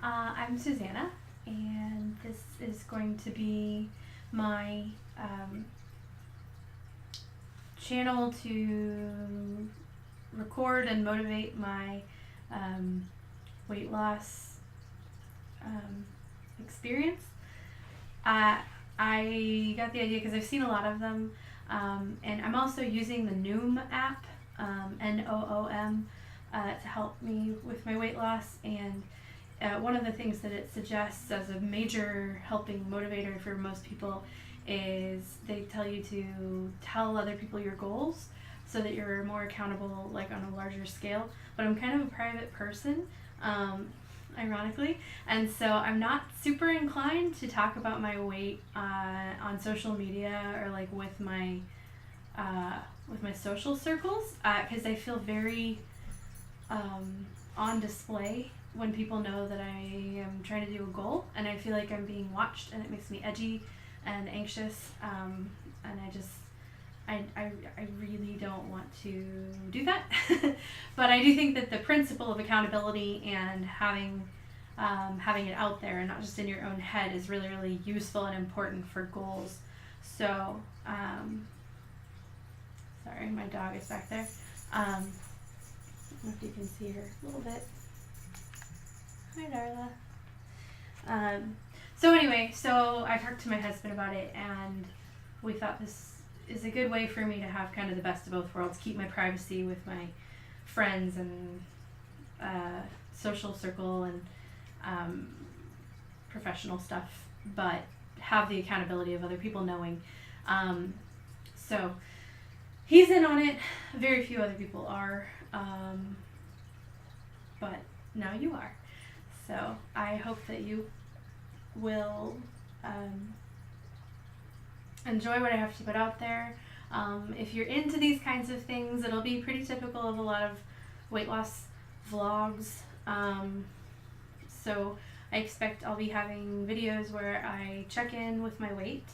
I'm Susanna, and this is going to be my channel to record and motivate my weight loss experience. I got the idea because I've seen a lot of them, and I'm also using the Noom app, Noom, to help me with my weight loss. And one of the things that it suggests as a major helping motivator for most people is they tell you to tell other people your goals so that you're more accountable, like on a larger scale. But I'm kind of a private person, ironically, and so I'm not super inclined to talk about my weight on social media or like with my social circles, because I feel very on display when people know that I am trying to do a goal, and I feel like I'm being watched, and it makes me edgy and anxious, and I really don't want to do that. But I do think that the principle of accountability and having it out there and not just in your own head is really, really useful and important for goals. So, sorry, my dog is back there. I don't know if you can see her a little bit. Hi, Darla. So anyway, so I talked to my husband about it, and we thought this is a good way for me to have kind of the best of both worlds, keep my privacy with my friends and social circle and professional stuff, but have the accountability of other people knowing. So he's in on it. Very few other people are, but now you are. So I hope that you will enjoy what I have to put out there. If you're into these kinds of things, it'll be pretty typical of a lot of weight loss vlogs. So I expect I'll be having videos where I check in with my weight.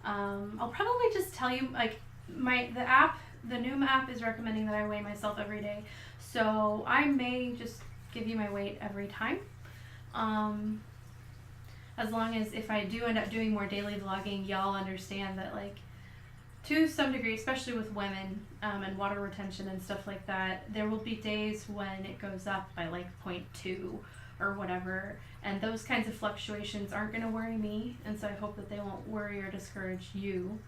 I'll probably just tell you, like, the Noom app is recommending that I weigh myself every day. So I may just give you my weight every time. As long as if I do end up doing more daily vlogging, y'all understand that, like, to some degree, especially with women and water retention and stuff like that, there will be days when it goes up by like 0.2 or whatever, and those kinds of fluctuations aren't going to worry me, and so I hope that they won't worry or discourage you.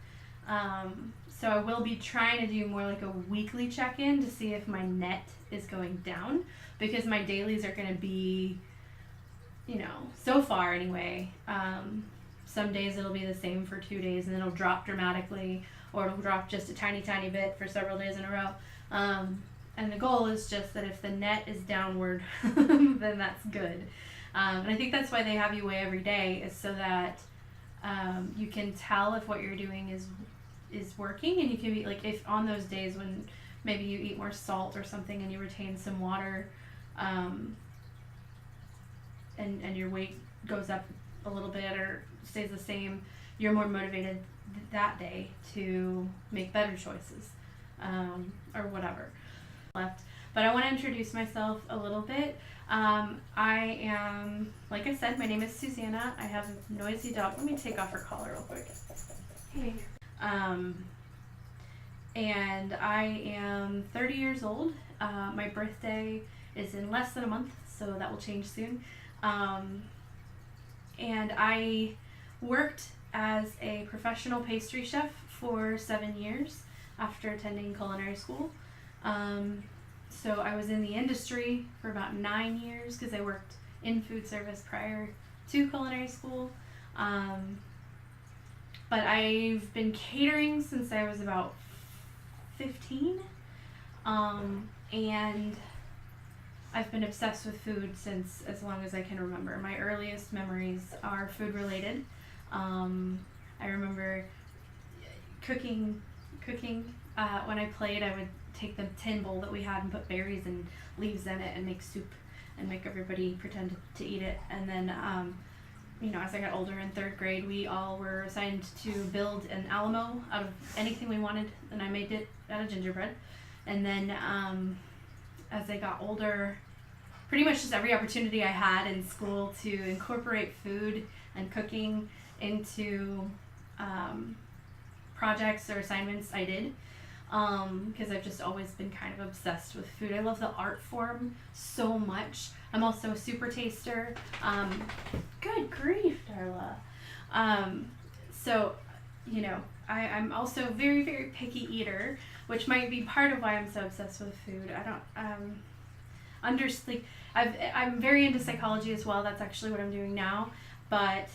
So I will be trying to do more like a weekly check-in to see if my net is going down, because my dailies are going to be, so far anyway, some days it'll be the same for 2 days and then it'll drop dramatically, or it'll drop just a tiny bit for several days in a row. And the goal is just that if the net is downward, then that's good. And I think that's why they have you weigh every day, is so that you can tell if what you're doing is working, and you can be like, if on those days when maybe you eat more salt or something and you retain some water, and your weight goes up a little bit or stays the same, you're more motivated that day to make better choices, or whatever. But I want to introduce myself a little bit. I am, like I said, my name is Susanna. I have a noisy dog. Let me take off her collar real quick. Hey. And I am 30 years old. My birthday is in less than a month, so that will change soon. And I worked as a professional pastry chef for 7 years after attending culinary school. So I was in the industry for about 9 years because I worked in food service prior to culinary school. But I've been catering since I was about 15. And I've been obsessed with food since as long as I can remember. My earliest memories are food related. I remember cooking. When I played, I would take the tin bowl that we had and put berries and leaves in it and make soup and make everybody pretend to eat it. And then, as I got older in 3rd grade, we all were assigned to build an Alamo out of anything we wanted, and I made it out of gingerbread. And then as I got older, pretty much just every opportunity I had in school to incorporate food and cooking into projects or assignments, I did. Because I've just always been kind of obsessed with food. I love the art form so much. I'm also a super taster. Good grief, Darla. So, you know, I'm also a very, very picky eater, which might be part of why I'm so obsessed with food. I don't, I'm very into psychology as well. That's actually what I'm doing now. But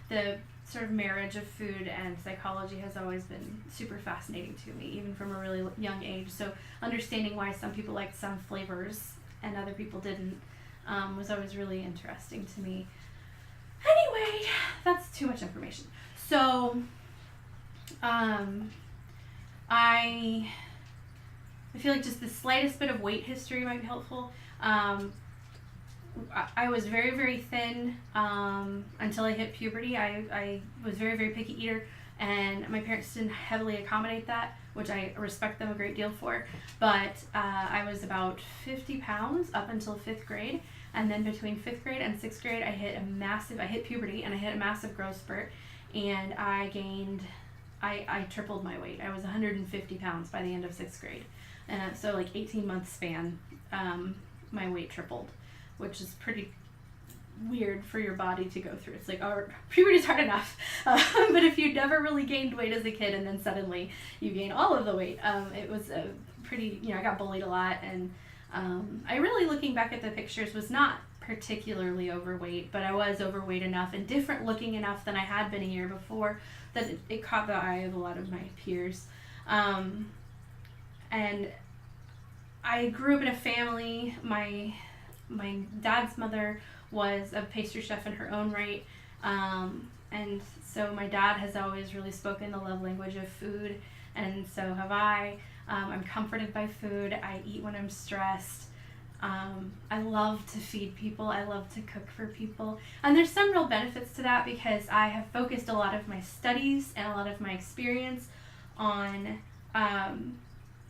the sort of marriage of food and psychology has always been super fascinating to me, even from a really young age. So understanding why some people liked some flavors and other people didn't was always really interesting to me. Anyway, that's too much information. So I feel like just the slightest bit of weight history might be helpful. I was very, very thin until I hit puberty. I was a very, very picky eater, and my parents didn't heavily accommodate that, which I respect them a great deal for. But I was about 50 pounds up until 5th grade, and then between 5th grade and 6th grade, I hit puberty, and I hit a massive growth spurt, and I tripled my weight. I was 150 pounds by the end of 6th grade, and so like 18-month span, my weight tripled, which is pretty weird for your body to go through. It's like, oh, puberty's hard enough. But if you never really gained weight as a kid and then suddenly you gain all of the weight, it was a pretty, I got bullied a lot. And I really, looking back at the pictures, was not particularly overweight, but I was overweight enough and different looking enough than I had been a year before that it caught the eye of a lot of my peers. And I grew up in a family. My dad's mother was a pastry chef in her own right, and so my dad has always really spoken the love language of food, and so have I. I'm comforted by food. I eat when I'm stressed. I love to feed people. I love to cook for people, and there's some real benefits to that because I have focused a lot of my studies and a lot of my experience on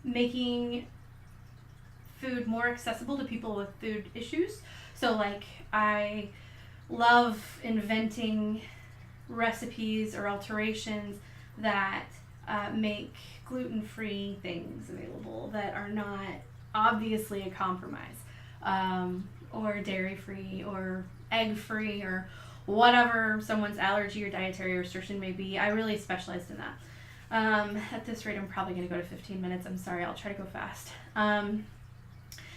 making food more accessible to people with food issues. So like I love inventing recipes or alterations that make gluten-free things available that are not obviously a compromise, or dairy-free or egg-free or whatever someone's allergy or dietary restriction may be. I really specialized in that. At this rate, I'm probably going to go to 15 minutes. I'm sorry, I'll try to go fast.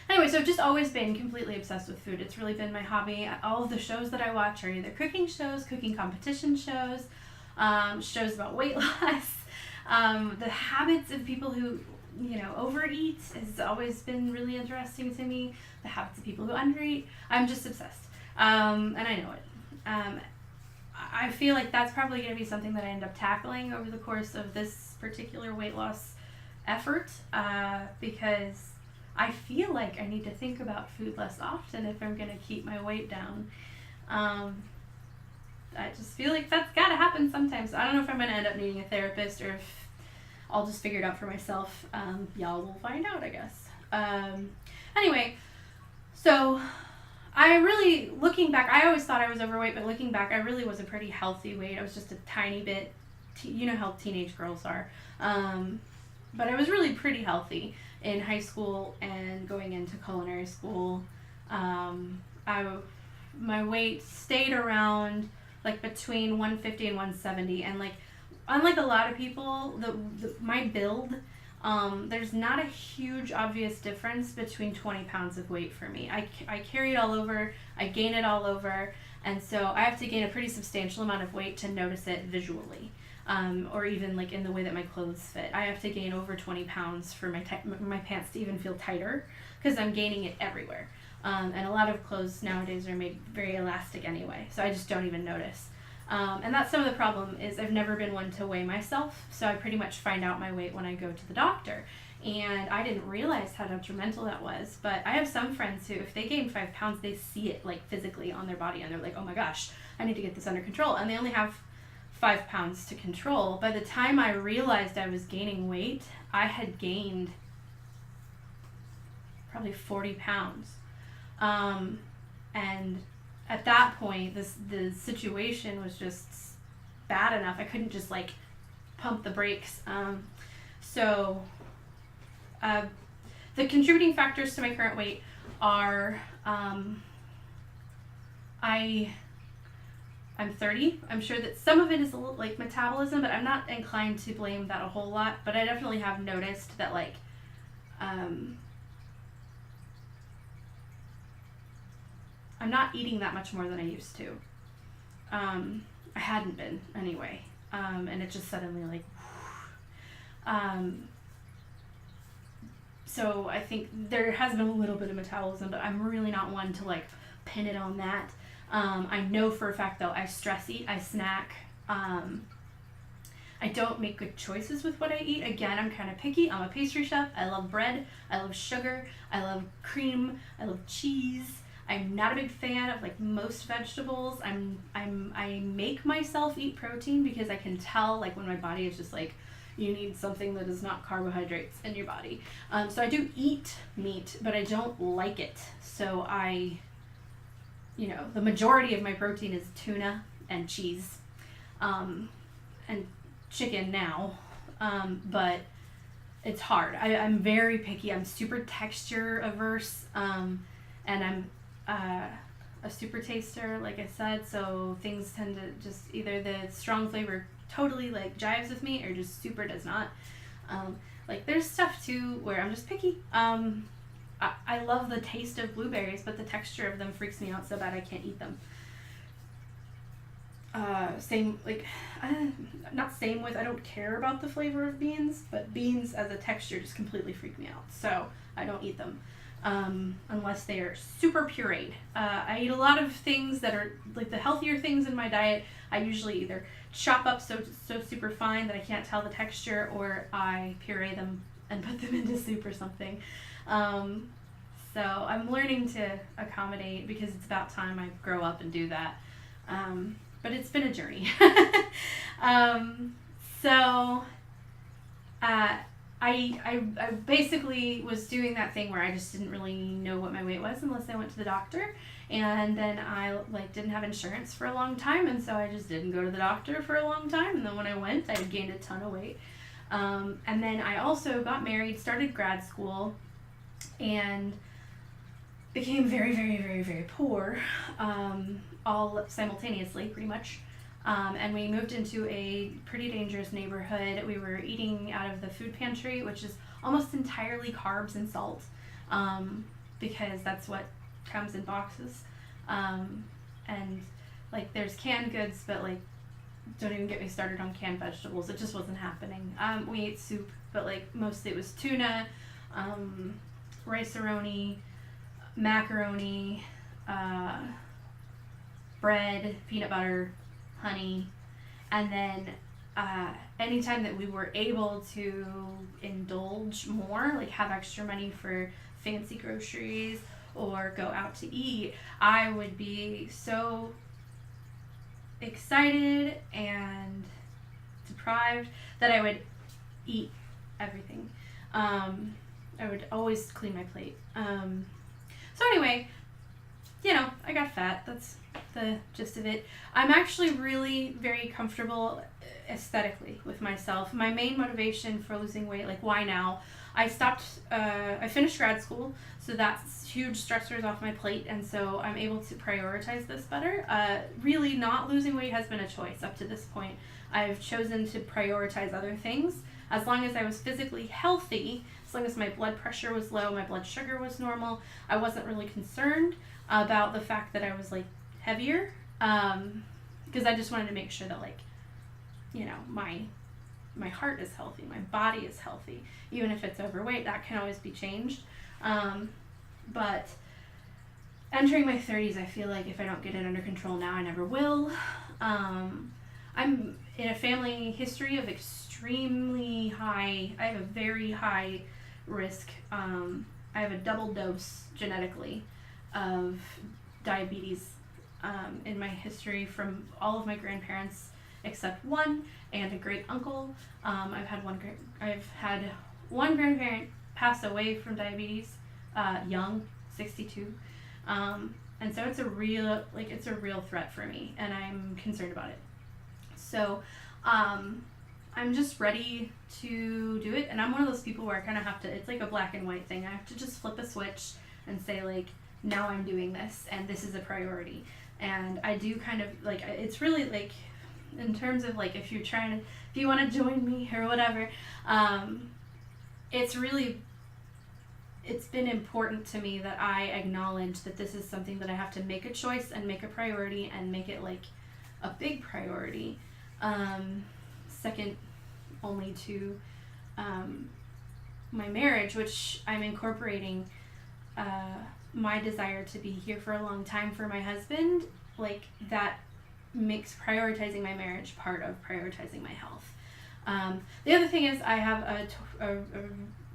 Anyway, so I've just always been completely obsessed with food. It's really been my hobby. All of the shows that I watch are either cooking shows, cooking competition shows, shows about weight loss. The habits of people who, overeat has always been really interesting to me. The habits of people who undereat. I'm just obsessed. And I know it. I feel like that's probably going to be something that I end up tackling over the course of this particular weight loss effort, because I feel like I need to think about food less often if I'm going to keep my weight down. I just feel like that's got to happen sometimes. I don't know if I'm going to end up needing a therapist or if I'll just figure it out for myself. Y'all will find out, I guess. Anyway, so I really, looking back, I always thought I was overweight, but looking back, I really was a pretty healthy weight. I was just a tiny bit, you know how teenage girls are. But I was really pretty healthy in high school and going into culinary school. My weight stayed around like between 150 and 170, and like unlike a lot of people, my build, there's not a huge obvious difference between 20 pounds of weight for me. I carry it all over, I gain it all over, and so I have to gain a pretty substantial amount of weight to notice it visually. Or even like in the way that my clothes fit. I have to gain over 20 pounds for my pants to even feel tighter because I'm gaining it everywhere. And a lot of clothes nowadays are made very elastic anyway, so I just don't even notice. And that's some of the problem is I've never been one to weigh myself, so I pretty much find out my weight when I go to the doctor. And I didn't realize how detrimental that was, but I have some friends who, if they gain 5 pounds, they see it like physically on their body, and they're like, oh my gosh, I need to get this under control. And they only have 5 pounds to control. By the time I realized I was gaining weight, I had gained probably 40 pounds. And at that point, the situation was just bad enough. I couldn't just like pump the brakes. So the contributing factors to my current weight are I'm 30. I'm sure that some of it is a little like metabolism, but I'm not inclined to blame that a whole lot. But I definitely have noticed that like I'm not eating that much more than I used to. I hadn't been anyway. And it just suddenly like so I think there has been a little bit of metabolism, but I'm really not one to like pin it on that. I know for a fact though, I stress eat, I snack. I don't make good choices with what I eat. Again, I'm kind of picky. I'm a pastry chef. I love bread. I love sugar. I love cream. I love cheese. I'm not a big fan of like most vegetables. I make myself eat protein because I can tell like when my body is just like, you need something that is not carbohydrates in your body. So I do eat meat, but I don't like it. So the majority of my protein is tuna and cheese, and chicken now, but it's hard. I'm very picky. I'm super texture averse, and I'm a super taster, like I said, so things tend to just either the strong flavor totally like jives with me or just super does not. Like there's stuff too where I'm just picky. I love the taste of blueberries, but the texture of them freaks me out so bad I can't eat them. I don't care about the flavor of beans, but beans as a texture just completely freak me out. So I don't eat them unless they are super pureed. I eat a lot of things that are like the healthier things in my diet. I usually either chop up so super fine that I can't tell the texture, or I puree them and put them into soup or something. So I'm learning to accommodate because it's about time I grow up and do that. But it's been a journey. I basically was doing that thing where I just didn't really know what my weight was unless I went to the doctor. And then I didn't have insurance for a long time, and so I just didn't go to the doctor for a long time. And then when I went, I had gained a ton of weight. And then I also got married, started grad school, and became very, very, very, very poor, all simultaneously, pretty much. And we moved into a pretty dangerous neighborhood. We were eating out of the food pantry, which is almost entirely carbs and salt, because that's what comes in boxes. And like there's canned goods, but like don't even get me started on canned vegetables. It just wasn't happening. We ate soup, but like mostly it was tuna, rice-a-roni, macaroni, bread, peanut butter, honey, and then anytime that we were able to indulge more, like have extra money for fancy groceries or go out to eat, I would be so excited and deprived that I would eat everything. I would always clean my plate. So anyway, I got fat. That's the gist of it. I'm actually really very comfortable aesthetically with myself. My main motivation for losing weight, like why now? I finished grad school, so that's huge stressors off my plate, and so I'm able to prioritize this better. Really not losing weight has been a choice up to this point. I've chosen to prioritize other things. As long as I was physically healthy, as long as my blood pressure was low, my blood sugar was normal, I wasn't really concerned about the fact that I was like heavier, because I just wanted to make sure that my heart is healthy, my body is healthy. Even if it's overweight, that can always be changed. But entering my 30s, I feel like if I don't get it under control now, I never will. I'm in a family history of extremely high, I have a very high risk. I have a double dose genetically of diabetes in my history from all of my grandparents except one and a great uncle. I've had one grandparent pass away from diabetes, young, 62. And so it's a real threat for me, and I'm concerned about it. So, I'm just ready to do it, and I'm one of those people where I kind of have to, it's like a black and white thing. I have to just flip a switch and say, like, now I'm doing this, and this is a priority. And I do kind of, like, it's really, like, in terms of, like, if you want to join me or whatever, it's been important to me that I acknowledge that this is something that I have to make a choice and make a priority and make it, like, a big priority. Second only to my marriage, which I'm incorporating my desire to be here for a long time for my husband. Like, that makes prioritizing my marriage part of prioritizing my health. The other thing is I have a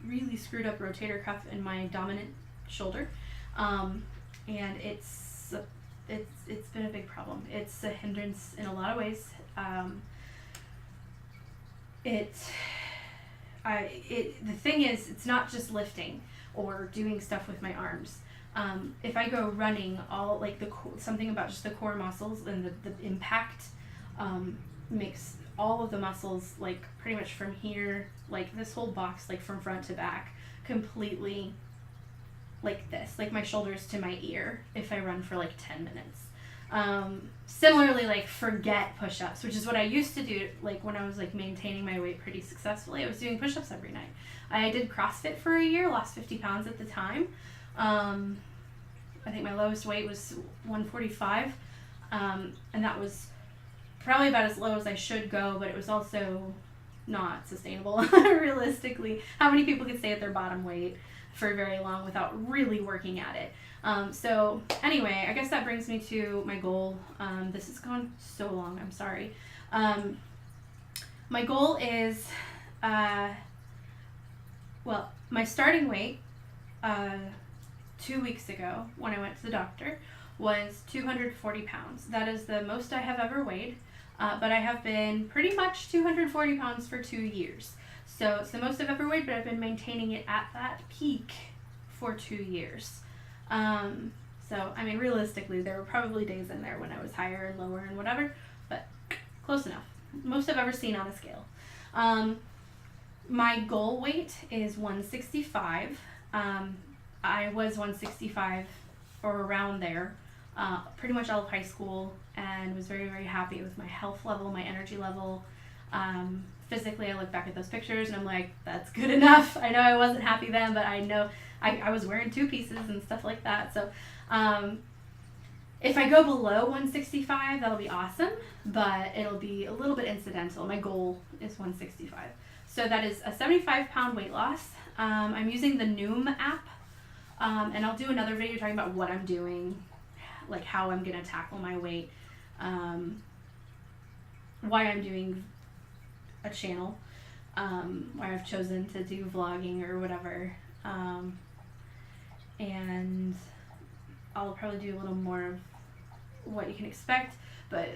really screwed up rotator cuff in my dominant shoulder, and it's been a big problem. It's a hindrance in a lot of ways. The thing is, it's not just lifting or doing stuff with my arms. If I go running, all, like, something about just the core muscles and the impact makes all of the muscles, like, pretty much from here, like this whole box, like from front to back, completely like this, like my shoulders to my ear if I run for like 10 minutes. Similarly, like, forget push-ups, which is what I used to do, like, when I was, like, maintaining my weight pretty successfully. I was doing push-ups every night. I did CrossFit for a year, lost 50 pounds at the time. I think my lowest weight was 145, and that was probably about as low as I should go, but it was also not sustainable, realistically. How many people could stay at their bottom weight for very long without really working at it? So anyway, I guess that brings me to my goal. This has gone so long, I'm sorry. My goal is, my starting weight 2 weeks ago when I went to the doctor was 240 pounds. That is the most I have ever weighed, but I have been pretty much 240 pounds for 2 years. So it's the most I've ever weighed, but I've been maintaining it at that peak for 2 years. So, I mean, realistically, there were probably days in there when I was higher and lower and whatever, but close enough. Most I've ever seen on a scale. My goal weight is 165. I was 165 or around there, pretty much all of high school, and was very, very happy with my health level, my energy level. Physically, I look back at those pictures and I'm like, that's good enough. I know I wasn't happy then, but I know I was wearing 2 pieces and stuff like that. So if I go below 165, that'll be awesome, but it'll be a little bit incidental. My goal is 165. So that is a 75-pound weight loss. I'm using the Noom app, and I'll do another video talking about what I'm doing, like how I'm going to tackle my weight, why I'm doing a channel, why I've chosen to do vlogging or whatever, and I'll probably do a little more of what you can expect, but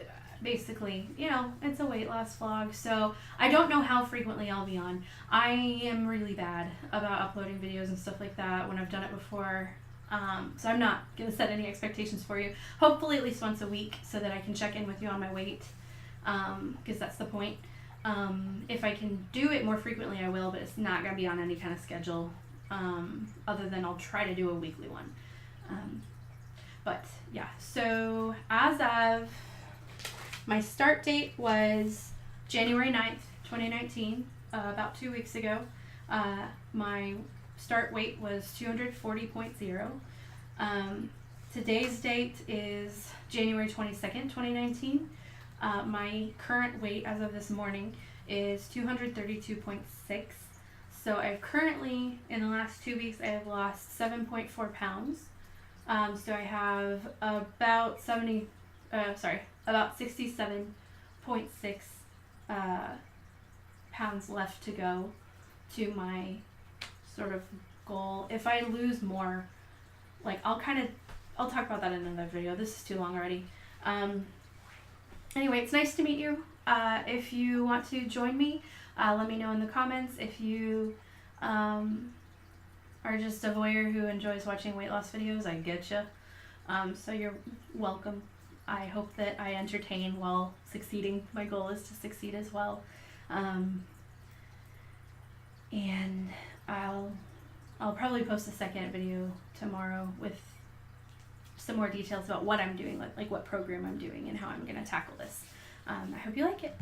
basically, you know, it's a weight loss vlog, so I don't know how frequently I'll be on. I am really bad about uploading videos and stuff like that when I've done it before, so I'm not going to set any expectations for you. Hopefully at least once a week so that I can check in with you on my weight, because that's the point. If I can do it more frequently, I will, but it's not going to be on any kind of schedule, other than I'll try to do a weekly one. But yeah, so as of my start date was January 9th, 2019, about 2 weeks ago. My start weight was 240.0. Today's date is January 22nd, 2019. My current weight as of this morning is 232.6. So I've currently, in the last 2 weeks, I have lost 7.4 pounds. So I have about 67.6 pounds left to go to my sort of goal. If I lose more, like, I'll talk about that in another video. This is too long already. Anyway, it's nice to meet you. If you want to join me, let me know in the comments. If you are just a voyeur who enjoys watching weight loss videos, I get you. So you're welcome. I hope that I entertain while succeeding. My goal is to succeed as well. And I'll probably post a second video tomorrow with some more details about what I'm doing, like what program I'm doing and how I'm going to tackle this. I hope you like it.